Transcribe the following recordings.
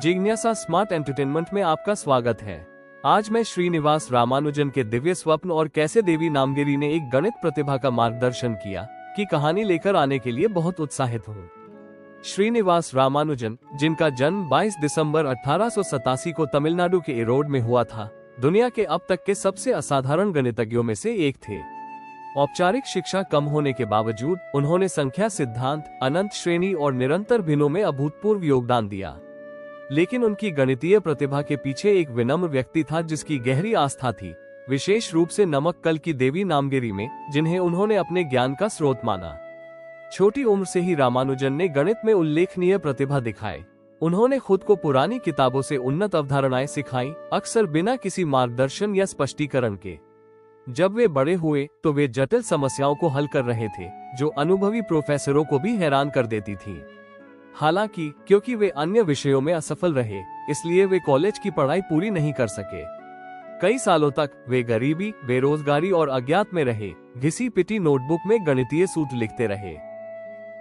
जिज्ञासा smart entertainment में आपका स्वागत है। आज मैं श्रीनिवास रामानुजन के दिव्य स्वप्न और कैसे देवी नामगिरी ने एक गणित प्रतिभा का मार्गदर्शन किया की कहानी लेकर आने के लिए बहुत उत्साहित हूँ। श्रीनिवास रामानुजन, जिनका जन्म 22 दिसंबर 1887 को तमिलनाडु के इरोड में हुआ था, दुनिया के अब तक के सबसे असाधारण गणितज्ञों में से एक थे। औपचारिक शिक्षा कम होने के बावजूद उन्होंने संख्या सिद्धांत, अनंत श्रेणी और निरंतर भिन्नों में अभूतपूर्व योगदान दिया। लेकिन उनकी गणितीय प्रतिभा के पीछे एक विनम्र व्यक्ति था जिसकी गहरी आस्था थी, विशेष रूप से नमक्कल की देवी नामगिरी में, जिन्हें उन्होंने अपने ज्ञान का स्रोत माना। छोटी उम्र से ही रामानुजन ने गणित में उल्लेखनीय प्रतिभा दिखाई। उन्होंने खुद को पुरानी किताबों से उन्नत अवधारणाएं सिखाई, अक्सर बिना किसी मार्गदर्शन या स्पष्टीकरण के। जब वे बड़े हुए तो वे जटिल समस्याओं को हल कर रहे थे, जो अनुभवी प्रोफेसरों को भी हैरान कर देती थी। हालांकि क्योंकि वे अन्य विषयों में असफल रहे, इसलिए वे कॉलेज की पढ़ाई पूरी नहीं कर सके। कई सालों तक वे गरीबी, बेरोजगारी और अज्ञात में रहे, घिसी पिटी नोटबुक में गणितीय सूत्र लिखते रहे।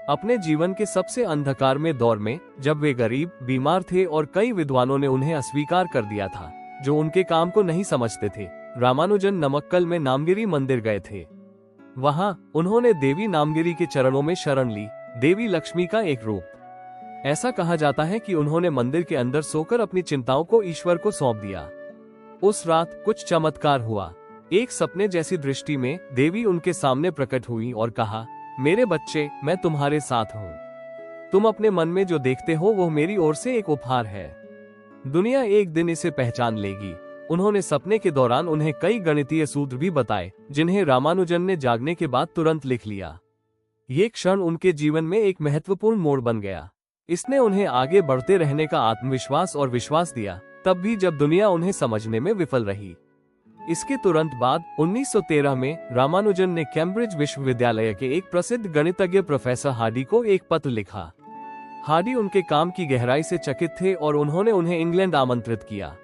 अपने जीवन के सबसे अंधकारमय दौर में, जब वे गरीब, बीमार थे और कई विद्वानों ने उन्हें अस्वीकार कर दिया था, जो उनके काम को नहीं समझते थे, रामानुजन नमक्कल में नामगिरी मंदिर गए थे। वहां उन्होंने देवी नामगिरी के चरणों में शरण ली, देवी लक्ष्मी का एक रूप। ऐसा कहा जाता है कि उन्होंने मंदिर के अंदर सोकर अपनी चिंताओं को ईश्वर को सौंप दिया। उस रात कुछ चमत्कार हुआ। एक सपने जैसी दृष्टि में देवी उनके सामने प्रकट हुई और कहा, मेरे बच्चे, मैं तुम्हारे साथ हूँ। तुम अपने मन में जो देखते हो वो मेरी ओर से एक उपहार है। दुनिया एक दिन इसे पहचान लेगी। उन्होंने सपने के दौरान उन्हें कई गणितीय सूत्र भी बताए, जिन्हें रामानुजन ने जागने के बाद तुरंत लिख लिया। ये क्षण उनके जीवन में एक महत्वपूर्ण मोड़ बन गया। इसने उन्हें आगे बढ़ते रहने का आत्मविश्वास और विश्वास दिया, तब भी जब दुनिया उन्हें समझने में विफल रही। इसके तुरंत बाद 1913 में रामानुजन ने कैम्ब्रिज विश्वविद्यालय के एक प्रसिद्ध गणितज्ञ प्रोफेसर हार्डी को एक पत्र लिखा। हार्डी उनके काम की गहराई से चकित थे और उन्होंने उन्हें इंग्लैंड आमंत्रित किया।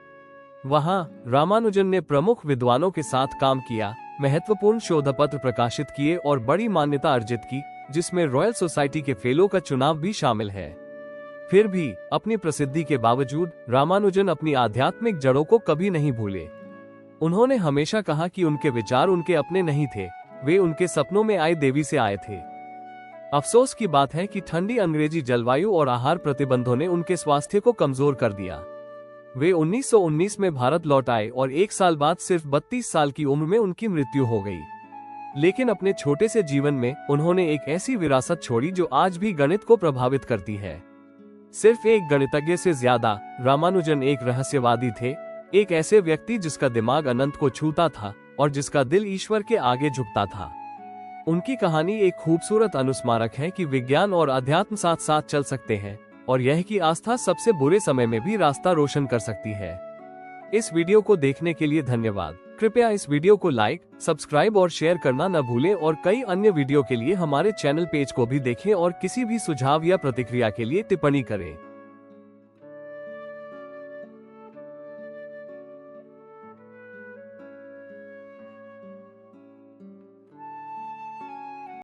वहां रामानुजन ने प्रमुख विद्वानों के साथ काम किया, महत्वपूर्ण शोधपत्र प्रकाशित किए और बड़ी मान्यता अर्जित की, जिसमें रॉयल सोसाइटी के फेलो का चुनाव भी शामिल है। फिर भी अपनी प्रसिद्धि के बावजूद रामानुजन अपनी आध्यात्मिक जड़ों को कभी नहीं भूले। उन्होंने हमेशा कहा कि उनके विचार उनके अपने नहीं थे, वे उनके सपनों में आई देवी से आए थे। अफसोस की बात है कि ठंडी अंग्रेजी जलवायु और आहार प्रतिबंधों ने उनके स्वास्थ्य को कमजोर कर दिया। वे 1919 में भारत लौट आए और एक साल बाद सिर्फ 32 साल की उम्र में उनकी मृत्यु हो गई। लेकिन अपने छोटे से जीवन में उन्होंने एक ऐसी विरासत छोड़ी जो आज भी गणित को प्रभावित करती है। सिर्फ एक गणितज्ञ से ज्यादा रामानुजन एक रहस्यवादी थे, एक ऐसे व्यक्ति जिसका दिमाग अनंत को छूता था और जिसका दिल ईश्वर के आगे झुकता था। उनकी कहानी एक खूबसूरत अनुस्मारक है कि विज्ञान और अध्यात्म साथ साथ चल सकते हैं, और यह कि आस्था सबसे बुरे समय में भी रास्ता रोशन कर सकती है। इस वीडियो को देखने के लिए धन्यवाद। कृपया इस वीडियो को लाइक, सब्सक्राइब और शेयर करना न भूलें और कई अन्य वीडियो के लिए हमारे चैनल पेज को भी देखें और किसी भी सुझाव या प्रतिक्रिया के लिए टिप्पणी करें।